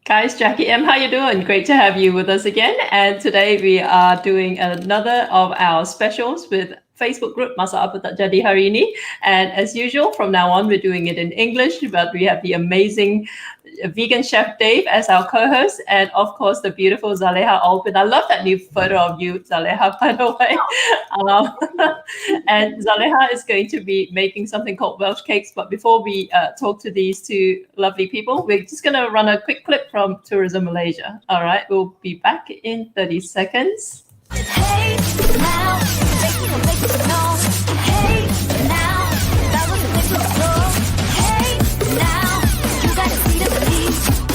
Guys, Jackie M, how you doing? Great to have you with us again. And today we are doing another of our specials with Facebook group Masa Apa Tak Jadi Hari Ini. And as usual, from now on, we're doing it in English, but we have the amazing vegan chef Dave as our co-host, and of course the beautiful Zaleha Olpin. I love that new photo of you, Zaleha, by the way. Um, and Zaleha is going to be making something called Welsh cakes. But before we talk to these two lovely people, we're just going to run a quick clip from Tourism Malaysia. All right, we'll be back in 30 seconds. Hey, now,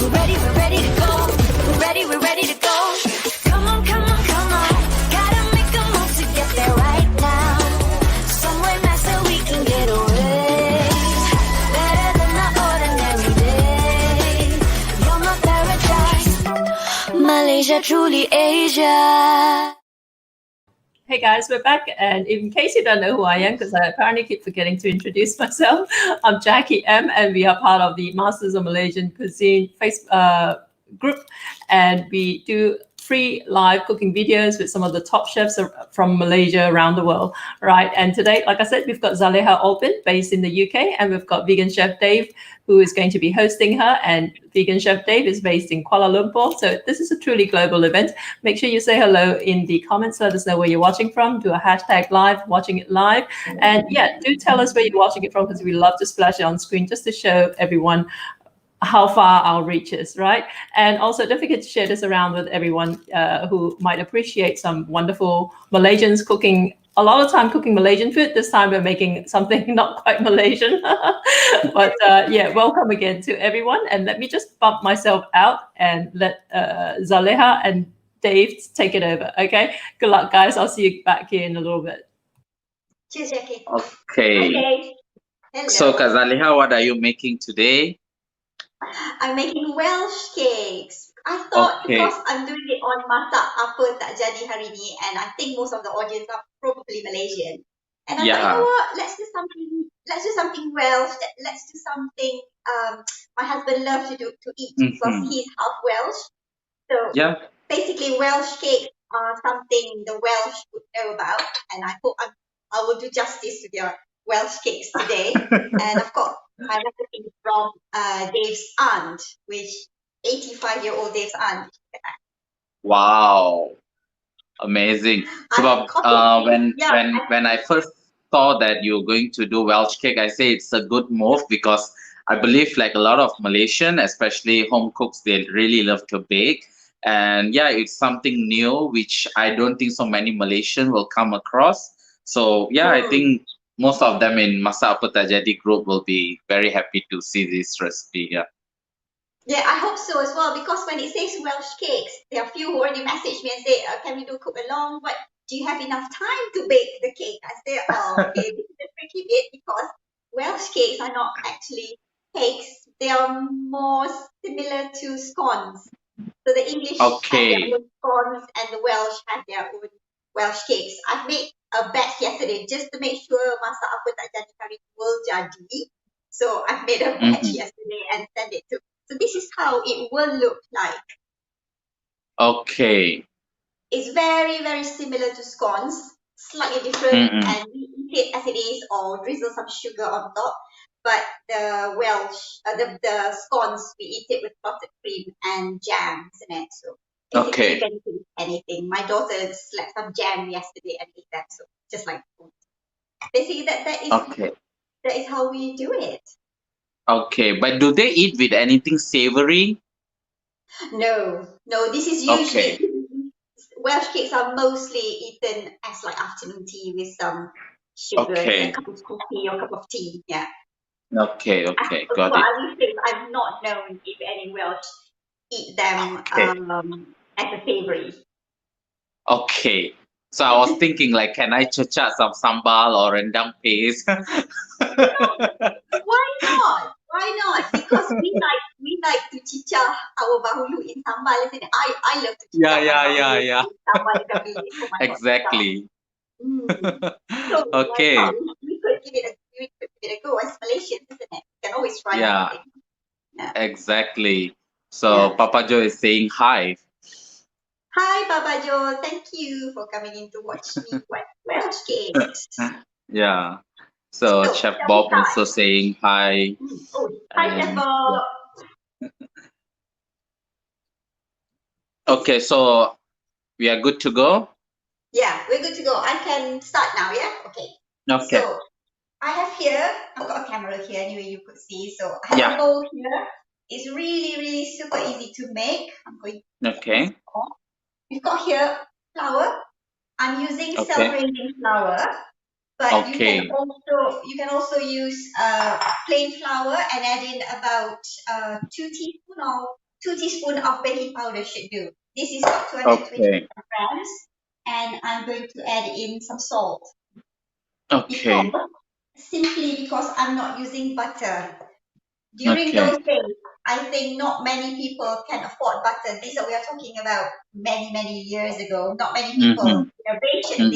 we're ready to go. We're ready to go. Come on. Gotta make a move to get there right now. Somewhere nice so we can get away. Better than the ordinary day. You're my paradise. Malaysia, truly Asia. Hey guys, we're back, and in case you don't know who I am, because I apparently keep forgetting to introduce myself, I'm Jackie M, and we are part of the Masters of Malaysian Cuisine group, and we do free live cooking videos with some of the top chefs from Malaysia around the world, right? And today, like I said, we've got Zaleha Olpin based in the UK, and we've got vegan chef Dave, who is going to be hosting her, and vegan chef Dave is based in Kuala Lumpur. So this is a truly global event. Make sure you say hello in the comments, let us know where you're watching from, do a hashtag live, watching it live, and yeah, do tell us where you're watching it from, because we love to splash it on screen just to show everyone how far our reach is, right? And also don't forget to share this around with everyone who might appreciate some wonderful Malaysians cooking, a lot of time cooking Malaysian food. This time we're making something not quite Malaysian. But yeah, welcome again to everyone. And let me just bump myself out and let Zaleha and Dave take it over, okay? Good luck, guys. I'll see you back here in a little bit. Cheers, Jackie. Okay. So, Zaleha, what are you making today? I'm making Welsh cakes. I thought because I'm doing it on Masak Apa Tak Jadi Hari Ni, and I think most of the audience are probably Malaysian. And I thought, you know what, let's do something Welsh. Let's do something my husband loves to eat because he's half Welsh. So basically Welsh cakes are something the Welsh would know about, and I hope I will do justice to their Welsh cakes today. And I've got my recipe from Dave's aunt, which 85-year-old Dave's aunt. Wow, amazing. So when I first saw that you're going to do Welsh cake, I say it's a good move, because I believe like a lot of Malaysian, especially home cooks, they really love to bake. And yeah, it's something new which I don't think so many Malaysian will come across. So yeah, I think most of them in Masa Apa Tak Jadi group will be very happy to see this recipe. Yeah, I hope so as well, because when it says Welsh cakes, there are a few who already messaged me and say, can we do cook along? But do you have enough time to bake the cake? I say, okay, this is the tricky bit, because Welsh cakes are not actually cakes. They are more similar to scones. So the English have their own scones and the Welsh have their own Welsh cakes. I've made a batch yesterday just to make sure Masak Apa Tak Jadi Hari will jadi. So I've made a batch yesterday and sent it to. So this is how it will look like. Okay. It's very, very similar to scones, slightly different, and we eat it as it is or drizzle some sugar on top. But the Welsh, the scones, we eat it with clotted cream and jam, isn't it? So anything. My daughter slapped some jam yesterday and ate that. So just like food. Basically, that is how we do it. Okay, but do they eat with anything savory? No. This is usually Welsh cakes are mostly eaten as like afternoon tea with some sugar, a cup of coffee or a cup of tea. Yeah. Okay, got it. I've not known if any Welsh eat them as a savory. Okay. So I was thinking, like, can I chacha some sambal or rendang paste? Why not? Because we like to chicha our bahulu in sambal, isn't it? I love to chicha Yeah. sambal Exactly. So okay. We could give it a go as Malaysians, isn't it? We can always try anything. Yeah, exactly. So Papa Joe is saying hi. Hi, Papa Joe. Thank you for coming in to watch me wet Welsh cakes. Yeah. So Chef shall we Bob start? also saying hi. Oh, hi, Chef And Bob. okay, so we are good to go. Yeah, we're good to go. I can start now, yeah? Okay. Okay. So I have here, I've got a camera here anyway you could see. So I have a bowl here. It's really, really super easy to make. I'm going to Okay. We've got here flour. I'm using Okay. self-raising flour, but Okay. you can also use plain flour and add in about 2 teaspoon of baking powder should do. This is got 220 Okay. grams, and I'm going to add in some salt. Okay. Because, simply because I'm not using butter. During Okay. those days, I think not many people can afford butter. These are we are talking about many, many years ago. Not many people. They're rationing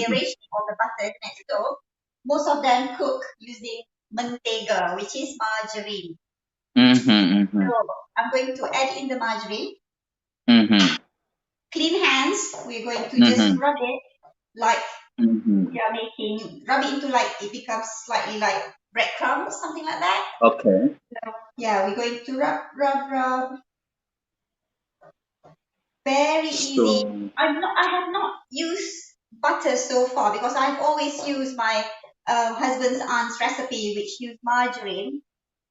all the butter next door. Most of them cook using mentega, which is margarine. So I'm going to add in the margarine. Clean hands. We're going to just rub it like we are making, rub it into like it becomes slightly like breadcrumbs, something like that. Okay. So, yeah, we're going to rub. Very easy. I have not used butter so far because I've always used my husband's aunt's recipe, which used margarine.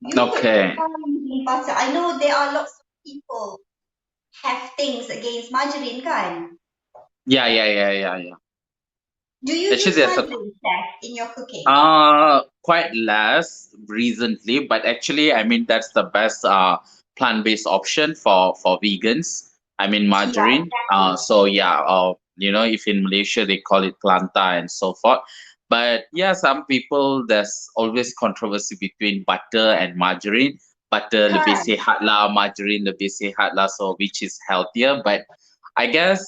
You could try using butter. I know there are lots of people have things against margarine, kan? Yeah. Do you Actually, use there's margarine, Steph, in your cooking? quite less recently, but actually, I mean that's the best plant-based option for vegans. I mean margarine. So yeah, you know, if in Malaysia they call it planta and so forth. But yeah, some people there's always controversy between butter and margarine. Butter lebih sihat lah, margarine lebih sihat lah. So which is healthier? But I guess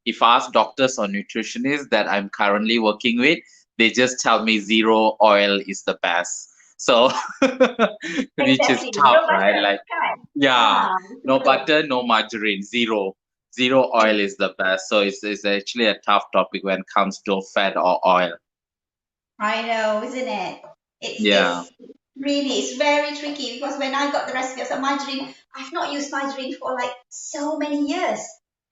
if I ask doctors or nutritionists that I'm currently working with, they just tell me zero oil is the best. So, which is tough, right? Like, yeah, no butter, no margarine, zero. Zero oil is the best. So it's actually a tough topic when it comes to fat or oil. I know, isn't it? It's really, it's very tricky because when I got the recipe of margarine, I've not used margarine for like so many years.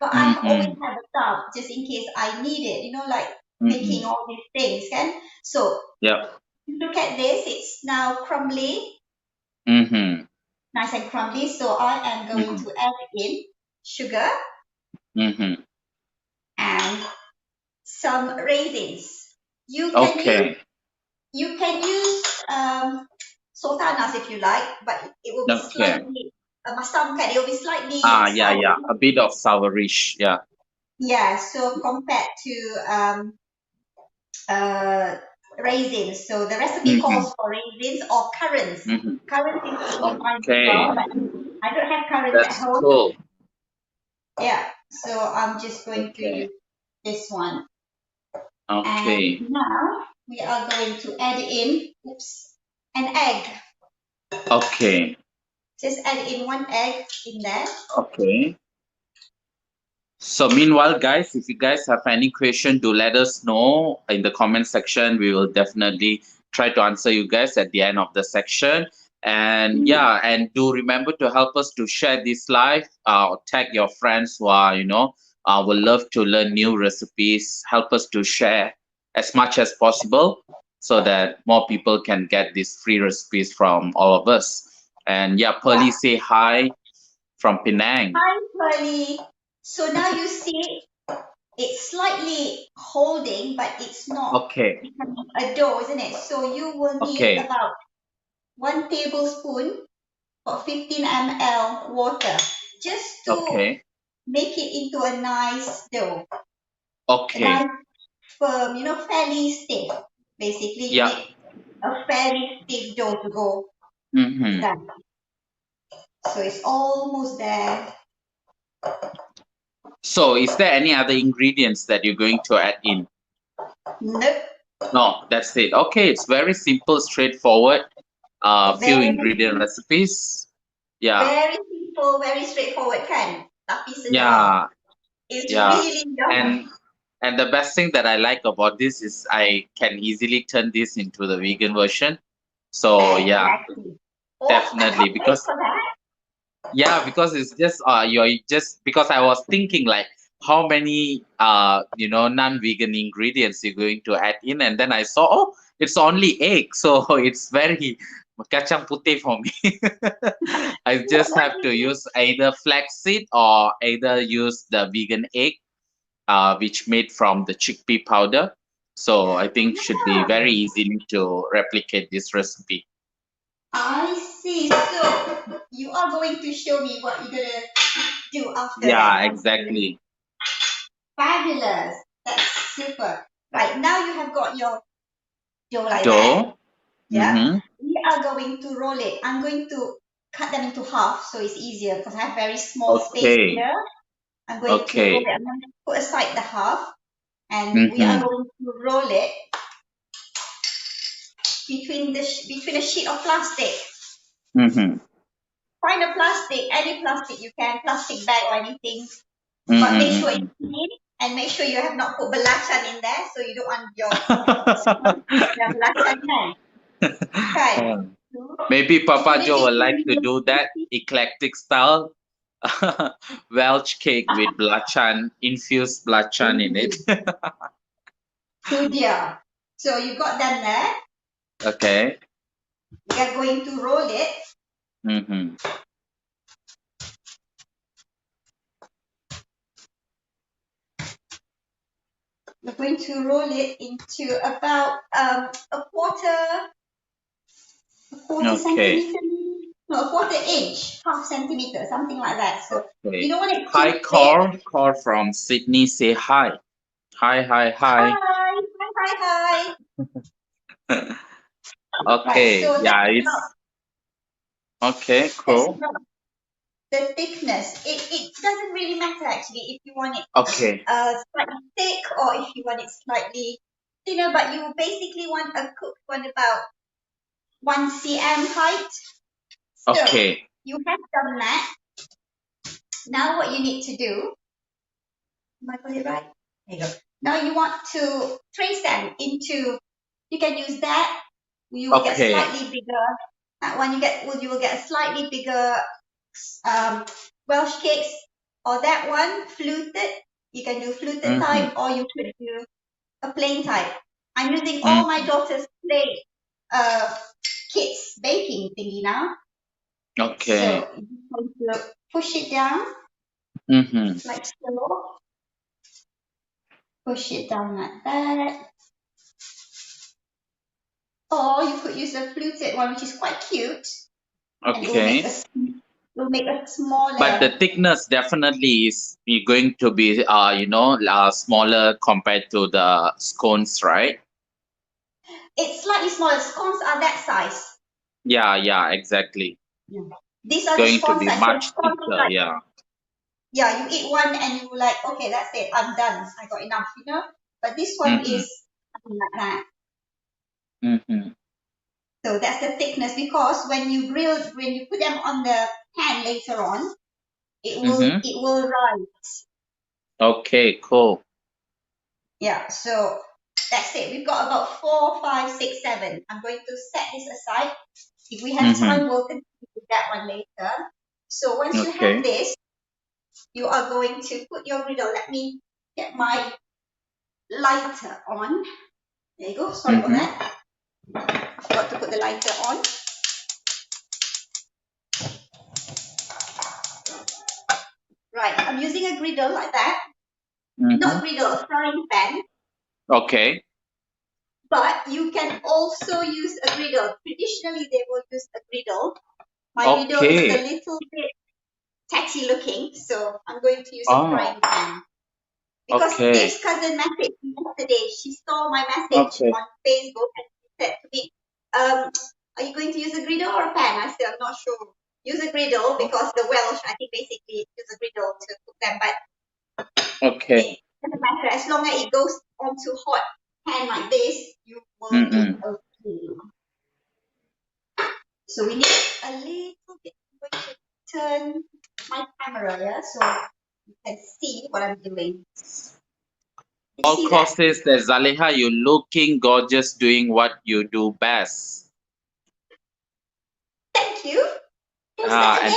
But I always have a tub just in case I need it, you know, like making all these things, can? So look at this, it's now crumbly. Nice and crumbly. So I am going to add in sugar and some raisins. You can use sultanas if you like, but it will be slightly masam kan. It will be slightly sour. A bit of sourish, Yeah, so compared to raisins. So the recipe calls for raisins or currants. Currants is fine as well, but I don't have currants at home. Cool. Yeah, so I'm just going to use this one. Okay. And now we are going to add in, an egg. Okay. Just add in one egg in there. Okay. So meanwhile, guys, if you guys have any question, do let us know in the comment section. We will definitely try to answer you guys at the end of the section. And yeah, and do remember to help us to share this live. Tag your friends who are, you know, would love to learn new recipes. Help us to share as much as possible so that more people can get these free recipes from all of us. And yeah, Pearly say hi from Penang. Hi, Pearly. So now you see it's slightly holding, but it's not becoming a dough, isn't it? So you will need about 1 tablespoon or 15 ml water just to make it into a nice dough. A nice firm, you know, fairly stiff. Basically, you need a fairly stiff dough to go done. So it's almost there. So is there any other ingredients that you're going to add in? Nope. No, that's it. Okay, it's very simple, straightforward. Few ingredient recipes. Yeah. Very simple simple, very straightforward kan? Tapi sedap. Yeah, It's yeah. really yummy. And the best thing that I like about this is I can easily turn this into the vegan version. So yeah, Exactly. definitely I can't wait because for that. yeah, because it's just you're just because I was thinking like how many non-vegan ingredients you're going to add in, and then I saw, oh, it's only egg, so it's very kacang putih for me. I just What have do to you use either flaxseed or either use the vegan egg, which made from the chickpea powder. So I think should be very easy to replicate this recipe. I see. So you are going to show me what you're gonna do after that. Yeah, exactly. Fabulous. That's super. Right, now you have got your dough like that. Dough. Yeah. Mm-hmm. We are going to roll it. I'm going to cut them into half so it's easier because I have very small space Okay. here. I'm going to roll Okay. it. I'm going to put aside the half and we are Mm-hmm. going to roll it between a sheet of plastic. Mm-hmm. Find a plastic, any plastic you can, plastic bag or anything. Mm-hmm. But make sure it's clean and make sure you have not put belacan in there so you don't want your belacan kan. Okay. Maybe Papa Put it Joe would like between to do that eclectic style Welsh cake with belacan, infused belacan in it. So dear. So you got them there. Okay. We are going to roll it. Mm-hmm. We're going to roll it into about a quarter Okay. centimeter, no, a quarter inch, half centimeter, something like that. So Okay. you don't want it Hi, too thick. Cor from Sydney. Say hi. Hi, hi, Hi, hi. hi. Okay. Right, so Yeah, that's it's okay. Cool. about the thickness. It doesn't really matter actually if you want it Okay. slightly thick or if you want it slightly thinner, but you basically want a cooked one about 1 cm height. So Okay. you have done that. Now what you need to do, am I got it right? There you go. Now you want to trace them into, you can use that, you will get Okay. slightly bigger. That one you will get a slightly bigger Welsh cakes, or that one fluted. You can do fluted Mm-hmm. type or you could do a plain type. I'm using all my Mm-hmm. daughter's plate kits baking thingy now. Okay. So you're going to push it down Mm-hmm. like so. Push it down like that. Or you could use a fluted one, which is quite cute. And Okay. it will make a smaller. But the thickness definitely is going to be smaller compared to the scones, right? It's slightly smaller. Scones are that size. Yeah, exactly. Yeah. These are the Going to scone be size. much So scone is thicker, like, yeah. yeah, you eat one and you like, okay, that's it. I'm done. I got enough, But this one Mm-hmm. is something like that. Mm-hmm. So that's the thickness because when you put them on the pan later on, it will rise. Okay, cool. Yeah, so that's it. We've got about 4, 5, 6, 7. I'm going to set this aside. If we have time, we'll continue with that one later. So once you have this, you are going to put your griddle. Let me get my lighter on. There you go. Sorry about that. I forgot to put the lighter on. Right, I'm using a griddle like that. Not a griddle, a frying pan. Okay. But you can also use a griddle. Traditionally, they will use a griddle. My griddle is a little bit tatty looking, so I'm going to use a frying pan. Because Dave's cousin messaged me yesterday. She saw my message on Facebook and she said to me, are you going to use a griddle or a pan? I said, I'm not sure. Use a griddle because the Welsh, I think, basically use a griddle to cook them. But it doesn't matter. As long as it goes onto hot pan like this, you will be okay. So we need a little bit. I'm going to turn my camera, yeah, so you can see what I'm doing. All courses that Zaleha, you're looking gorgeous doing what you do best. Thank you. And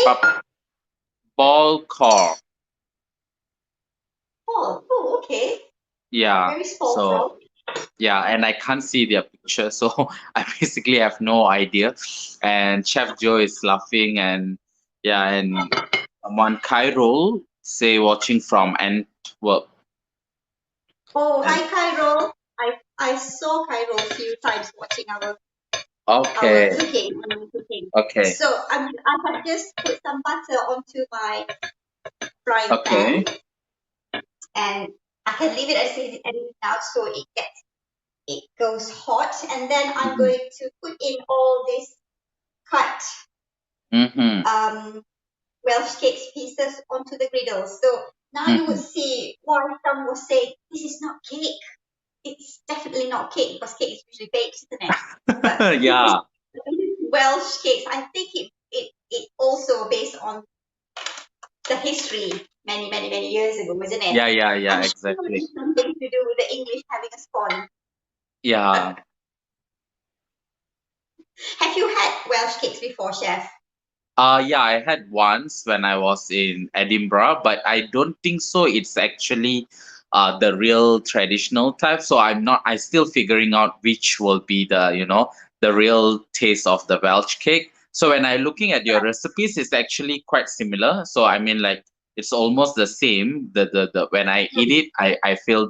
ball core. Oh, okay. Yeah. Very small. So yeah, and I can't see their picture, so I basically have no idea. And Chef Joe is laughing, and yeah, and someone Cairo say watching from Antwerp. Oh, hi Cairo. I saw Cairo a few times watching our cooking. Okay. So I have just put some butter onto my frying pan, and I can leave it as it is now, so it goes hot, and then I'm going to put in all this cut Welsh cakes pieces onto the griddle. So now you would see why some would say this is not cake. It's definitely not cake because cake is usually baked, isn't it? But Yeah. Welsh cakes, I think it also based on the history many years ago, isn't it? Yeah, exactly. Sure something to do with the English having a scone. Yeah. Have you had Welsh cakes before, Chef? Yeah, I had once when I was in Edinburgh, but I don't think so. It's actually the real traditional type. So I still figuring out which will be the real taste of the Welsh cake. So when I looking at your recipes, it's actually quite similar. So I mean, like, it's almost the same. The when I eat it, I feel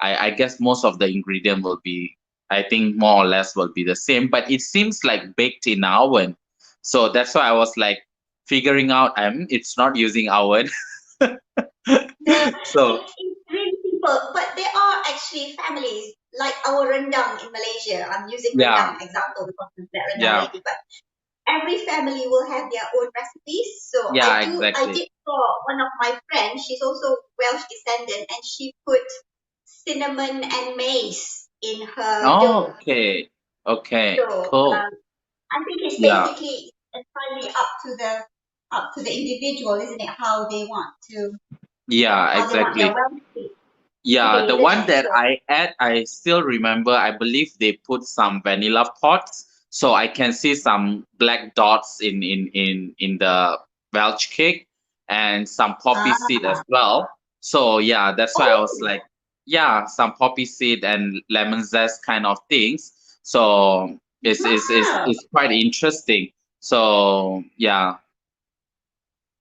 I guess most of the ingredient will be, I think more or less will be the same, but it seems like baked in oven. So that's why I was like figuring out it's not using oven. So It's really simple, but there are actually families like our rendang in Malaysia. I'm using rendang example because of that rendang lady, but every family will have their own recipes. So I did for one of my friends. She's also Welsh descendant, and she put cinnamon and mace in her dough. Okay. So Cool. I think it's basically entirely up to the individual, isn't it? How they want to. Yeah, exactly. Yeah, the one that I add, I still remember. I believe they put some vanilla pods, so I can see some black dots in the Welsh cake, and some poppy seed as well. So yeah, that's why I was like, yeah, some poppy seed and lemon zest kind of things. So it's quite interesting. So yeah.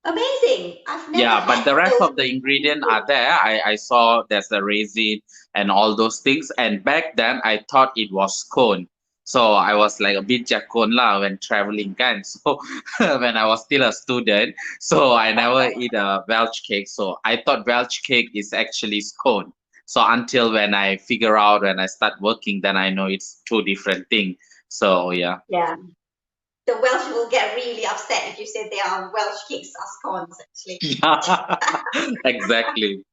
Amazing. Yeah, but the rest of the ingredient are there. I saw there's a raisin and all those things. And back then I thought it was scone. So I was like a bit jakon lah when traveling kan. So when I was still a student, so I never eat a Welsh cake. So I thought Welsh cake is actually scone. So until when I figure out when I start working, then I know it's two different things. So yeah. Yeah. The Welsh will get really upset if you say they are Welsh cakes as scones, actually. Yeah, exactly.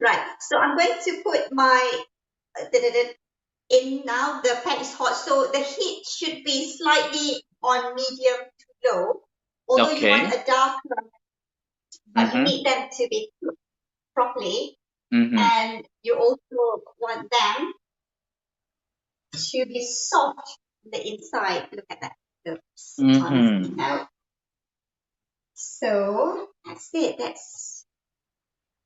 Right. So I'm going to put my in now. The pan is hot, so the heat should be slightly on medium to low. Although you want a darker, but you need them to be cooked properly, and you also want them to be soft on the inside. Look at that. Oops, out. So that's it. That's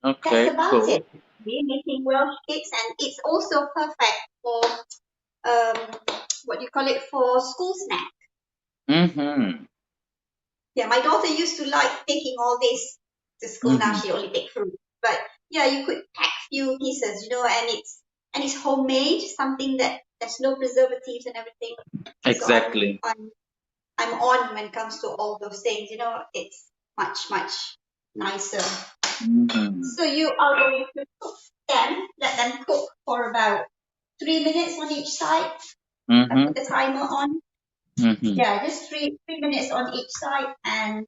about it. We're making Welsh cakes, and it's also perfect for what do you call it, for school snack. Yeah, my daughter used to like taking all this to school. Now she only take fruit, but yeah, you could pack few pieces, and it's homemade, something that there's no preservatives and everything. Exactly. So I'm on when it comes to all those things. It's much nicer. So you are going to cook them, let them cook for about 3 minutes on each side. I put the timer on. Yeah, just three minutes on each side, and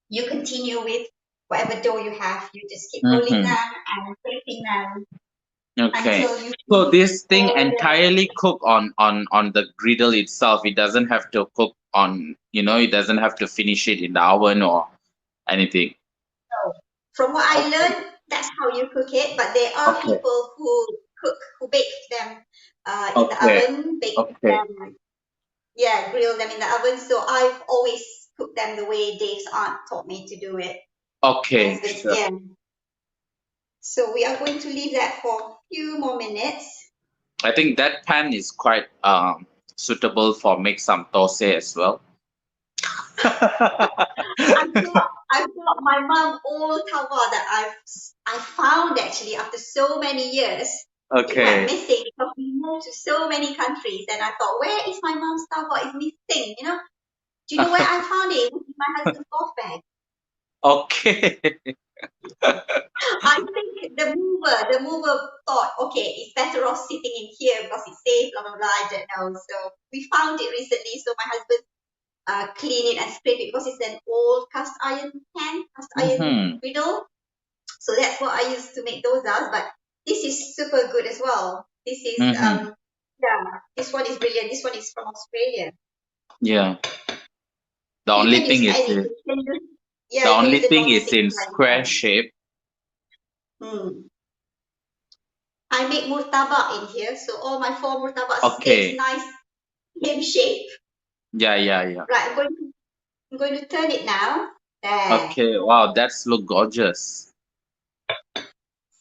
you continue with whatever dough you have. You just keep rolling them and flipping them. Okay. So this thing entirely cook on the griddle itself. It doesn't have to cook on, it doesn't have to finish it in the oven or anything? So, from what I learned, that's how you cook it. But there are Okay. people who bake them in the Okay. oven, bake Okay. them, grill them in the oven. So I've always cooked them the way Dave's aunt taught me to do it. Okay. Husband's, Sure. yeah. So we are going to leave that for a few more minutes. I think that pan is quite suitable for make some thosai as well. I've got my mom old tawa that I found actually after so many years. It went Okay. missing because we moved to so many countries, and I thought, where is my mom's tawa? It's missing, you know. Do you know where I found it? It was in my husband's golf bag. Okay. I think the mover thought, okay, it's better off sitting in here because it's safe, blah blah blah. I don't know. So we found it recently. So my husband clean it and scrape it because it's an old cast iron pan, cast iron griddle. So that's what I used to make those out. But this is super good as well. This is this one is brilliant. This one is from Australia. Yeah. The You only can thing use is anything. the You can only use the thing is non-stick in frying square pan. shape. I make murtabak in here, so all my 4 murtabak Okay. sticks nice same shape. Yeah. Right, I'm going to turn it now. There. Okay. Wow, that's look gorgeous.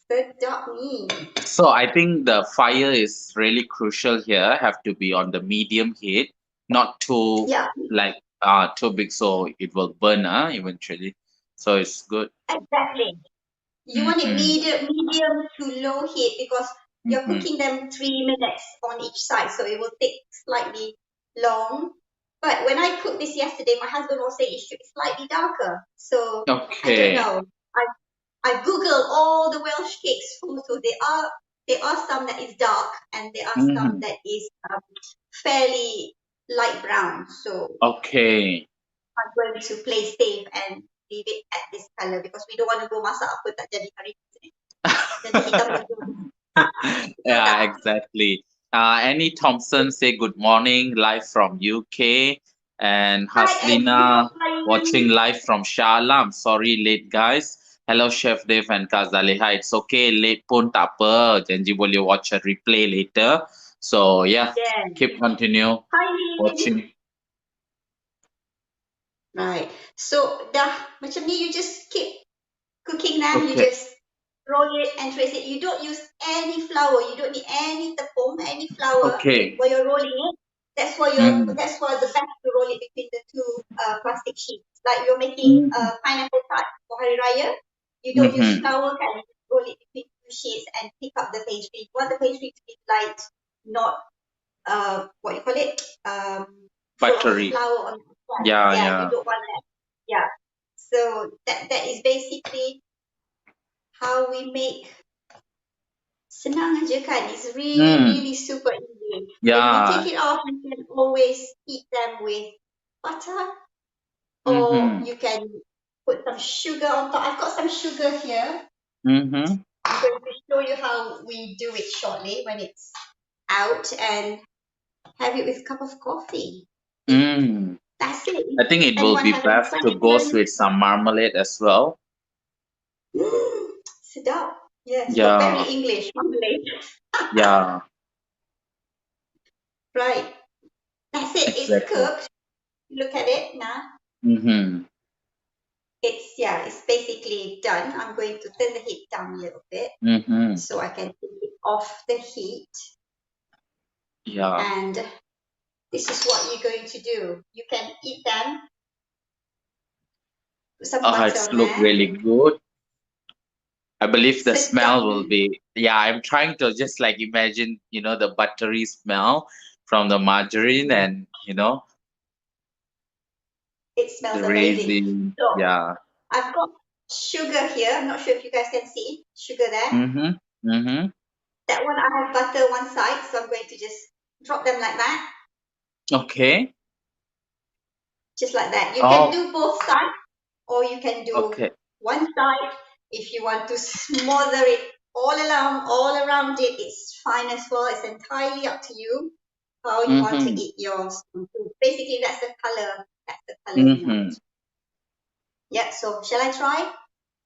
Sedap ni. So I think the fire is really crucial here. Have to be on the medium heat, not too Yeah, like too big, so it will burn eventually. So it's good. exactly. You want it medium to low heat because you're cooking them 3 minutes on each side, so it will take slightly long. But when I cooked this yesterday, my husband was saying it should be slightly darker. So I don't Okay. know. I googled all the Welsh cakes photos. There are some that is dark and there are some that is fairly light brown. So Okay. I'm going to play safe and leave it at this color because we don't want to go masak apa tak jadi hari ni. Nanti hitam betul. Yeah, exactly. Annie Thompson say good morning, live from UK, and Hi, Annie. Haslina How are you? watching live from Shah Alam. Sorry, late guys. Hello, Chef Dave and Kak Zaleha. It's okay, late pun tak apa. Janji boleh watch a replay later. So yeah, keep continue Hi. watching. Right. So dah macam ni, you just keep cooking them. You Okay. just roll it and trace it. You don't use any flour. You don't need any tepung, any flour Okay. while you're rolling it. That's why the best to roll it between the two plastic sheets. Like you're making pineapple tart for Hari Raya. You don't use flour, kan? You roll it between two sheets and pick up the pastry. You want the pastry to be light, not what you call it? Buttery. Flour on the side. Yeah. You don't want that. Yeah. So that is basically how we make. Senang aja kan? It's really super easy. Yeah. When we take it off, you can always eat them with butter, or you can put some sugar on top. I've got some sugar here. I'm going to show you how we do it shortly when it's out, and have it with a cup of coffee. That's it. I think it will be best to go with some marmalade as well. Sedap. Yes. Yeah. Very English marmalade. Yeah. Right. That's it. Exactly. It's cooked. Look at it now. It's basically done. I'm going to turn the heat down a little bit so I can take it off the heat. Yeah. And this is what you're going to do. You can eat them. Put some butter It's on look there. really good. I believe the smell will be, I'm trying to just like imagine, the buttery smell from the margarine and, it smells the amazing. raisin. So, Yeah. I've got sugar here. I'm not sure if you guys can see sugar there. That one I have butter one side, so I'm going to just drop them like that. Okay. Just like that. You can do both sides, or you can do one side. If you want to smother it all around it, it's fine as well. It's entirely up to you how you want to eat yours. So basically, that's the color. That's the color. Yeah, so shall I try?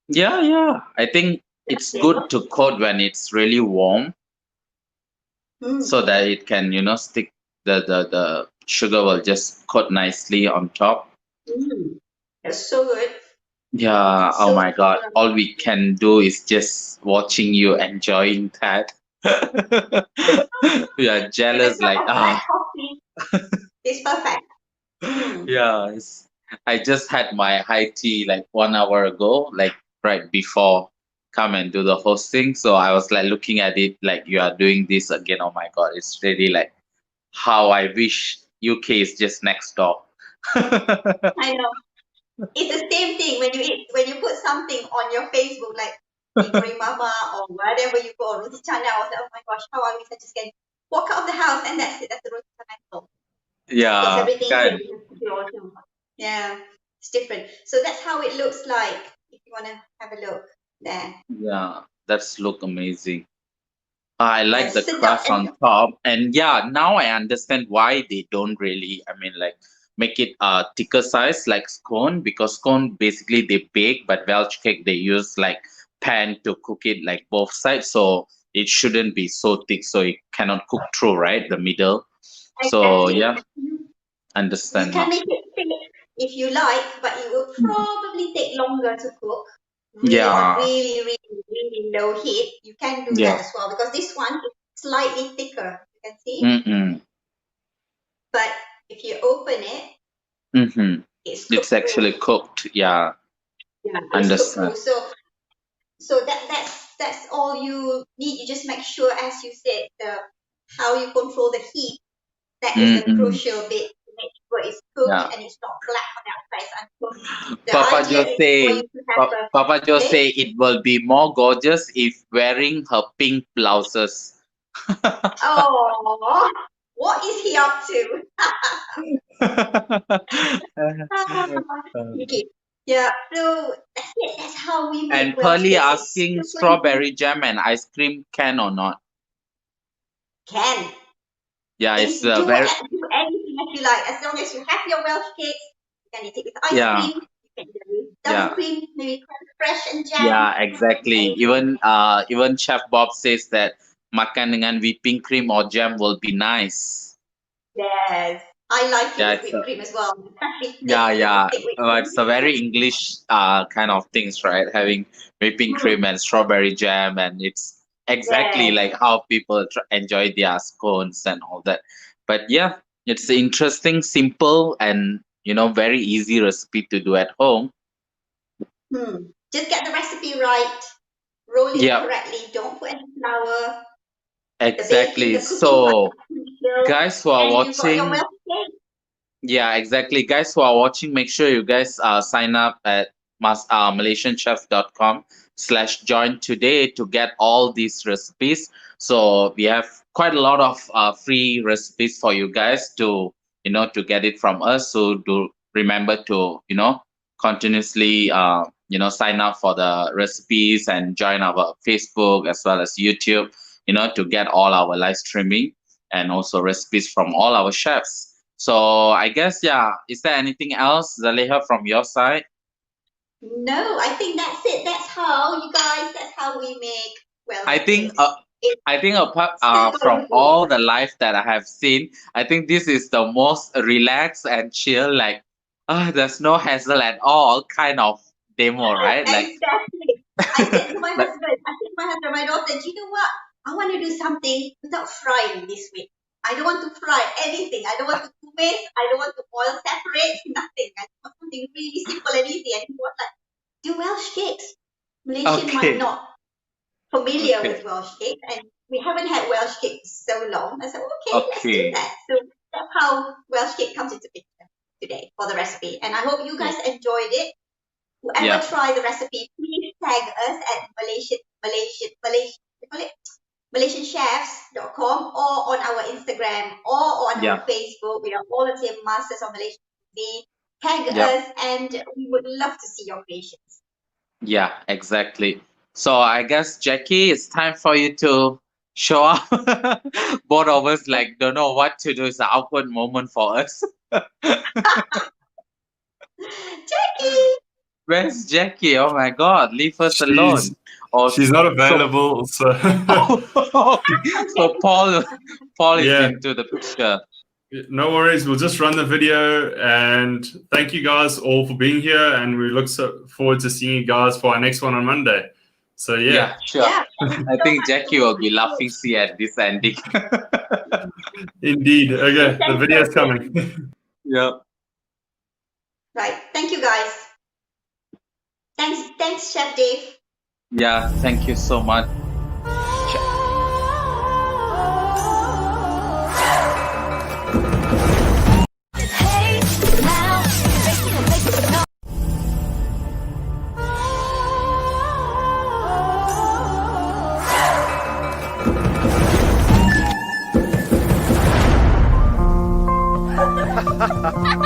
Yeah. I think it's good to coat when it's really warm so that it can, stick the sugar will just coat nicely on top. That's so good. Yeah, oh So my God. All we can do is just watching you enjoying that. We are with a jealous, cup like, of black coffee, it's perfect. yeah. I just had my high tea like 1 hour ago, like right before come and do the hosting. So I was like looking at it like you are doing this again. Oh my God, it's really like how I wish UK is just next door. I know. It's the same thing when you eat, when you put something on your Facebook like Neighboring Mama or wherever you go, Roti Canai. I was like, oh my gosh, how I wish I just can walk out of the house and that's it. That's the Roti Canai stall. Because Yeah, everything here kan. is awesome. Yeah, it's different. So that's how it looks like if you want to have a look there. Yeah, that's look amazing. I like Yes, the sedap crust and on top, and yeah, now I understand why they don't really, I mean, like make it thicker size like scone, because scone basically they bake, but Welsh cake they use like pan to cook it like both sides, so it shouldn't be so thick, so it cannot cook through, right, the middle. So exactly. yeah, You understand can now. make it thick if you like, but it will probably take longer to cook. Really on Yeah, really low heat. You can do yeah. that as well because this one is slightly thicker. You can see, Mm-mm. but if you open it, Mm-hmm. it's It's cooked through. actually cooked. Yeah, Yeah, it's cooked understand. through. So that's all you need. You just make sure, as you said, the how you control the heat. That is the Mm-mm. crucial bit to make sure it's cooked Yeah. and it's not black on the outside. And the Papa idea just is for you say, to have a Papa just okay. say it will be more gorgeous if wearing her pink blouses. Oh, what is he up to? Okay. Yeah, so that's it. That's how we make And Welsh Pearly cakes. It's asking super easy. strawberry jam and ice cream can or not? Can. Yeah, it's Do very, do anything that you like. As long as you have your Welsh cakes, you can eat it with ice yeah, cream, you can eat it with double yeah, cream, maybe crème fresh and jam. yeah, exactly. Anything. Even Chef Bob says that makan dengan whipping cream or jam will be nice. Yes. I like it Yeah, with whipped cream as well. Especially thick, yeah. thick whipped It's a very English kind of things, right? Having whipping cream. cream and strawberry jam, and it's exactly Yes. like how people enjoy their scones and all that. But yeah, it's interesting, simple, and very easy recipe to do at home. Just get the recipe right. Roll it Yeah, correctly. Don't put any flour. The baking, exactly. the cooking part So, is crucial. guys who are And you've got your watching, Welsh cake. yeah, exactly. Guys who are watching, make sure you guys sign up at malaysianchef.com/join today to get all these recipes. So we have quite a lot of free recipes for you guys to get it from us. So do remember to, continuously, sign up for the recipes and join our Facebook as well as YouTube, to get all our live streaming and also recipes from all our chefs. So I guess, yeah. Is there anything else, Zaleha, from your side? No, I think that's it. That's how, you guys, that's how we make Welsh I think cakes. It's I think apart super from easy. all the live that I have seen, I think this is the most relaxed and chill, like there's no hassle at all kind of demo, right? Like Exactly. I said to like my daughter, do you know what? I want to do something without frying this week. I don't want to fry anything. I don't want to tumis. I don't want to oil separate. Nothing. I want something really simple and easy. And he was like, do Welsh cakes. Malaysian might okay, not familiar okay, with Welsh cakes, and we haven't had Welsh cakes so long. I said, okay, let's do okay. that. So that's how Welsh cake comes into picture today for the recipe. And I hope you guys enjoyed it. Whoever Yeah, tried the recipe, please tag us at MalaysianChefs.com or on our Instagram or on our yeah, Facebook. We are all the same Masters of Malaysian Cuisine. Tag yeah, us and we would love to see your creations. yeah, exactly. So I guess, Jackie, it's time for you to show up. Both of us like don't know what to do. It's an awkward moment for us. Jackie! Where's Jackie? Oh my God, leave us alone. She's not available, so so Paul is into the picture. No worries. We'll just run the video, and thank you guys all for being here, and we look forward to seeing you guys for our next one on Monday. So yeah, sure. Yeah. I think Jackie will be laughing see at this ending. Indeed. Okay, the video's coming. Yeah. Right. Thank you, guys. Thanks, Chef Dave. Yeah. Thank you so much. Hey, now, make it know. Ha ha ha!